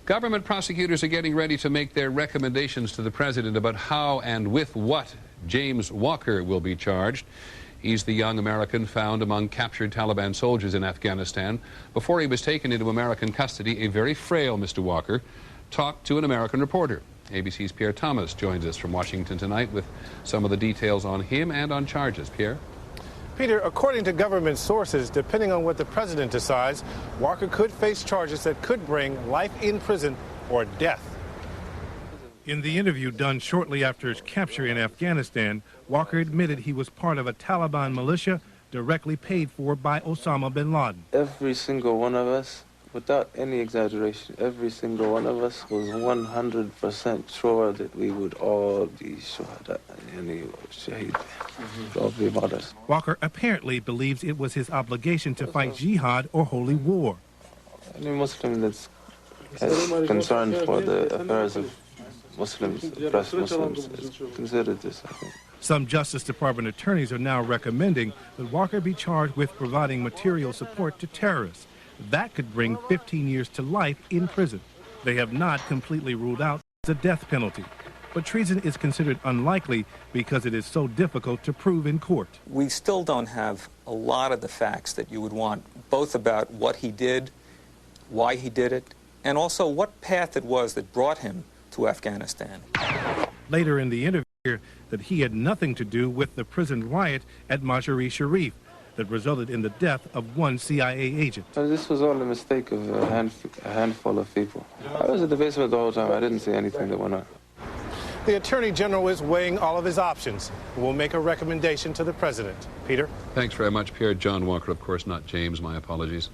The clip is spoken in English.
Government prosecutors are getting ready to make their recommendations to the president about how and with what James Walker will be charged. He's the young American found among captured Taliban soldiers in Afghanistan. Before he was taken into American custody, a very frail Mr. Walker talked to an American reporter. ABC's Pierre Thomas joins us from Washington tonight with some of the details on him and on charges. Pierre? Peter, according to government sources, depending on what the president decides, Walker could face charges that could bring life in prison or death. In the interview done shortly after his capture in Afghanistan, Walker admitted he was part of a Taliban militia directly paid for by Osama bin Laden. Every single one of us, without any exaggeration, every single one of us was 100% sure that we would all be shuhada, shaheed. All be martyrs. Walker apparently believes it was his obligation to fight jihad or holy war. Any Muslim that's concerned for the affairs of Muslims, oppressed Muslims, is considered this, I think. Some Justice Department attorneys are now recommending that Walker be charged with providing material support to terrorists. That could bring 15 years to life in prison. They have not completely ruled out the death penalty. But treason is considered unlikely because it is so difficult to prove in court. We still don't have a lot of the facts that you would want, both about what he did, why he did it, and also what path it was that brought him to Afghanistan. Later in the interview, that he had nothing to do with the prison riot at Mazar-e-Sharif that resulted in the death of one CIA agent. This was all a mistake of a handful of people. I was at the basement the whole time. I didn't see anything that went on. The Attorney General is weighing all of his options and will make a recommendation to the president. Peter? Thanks very much, Pierre. John Walker, of course, not James. My apologies.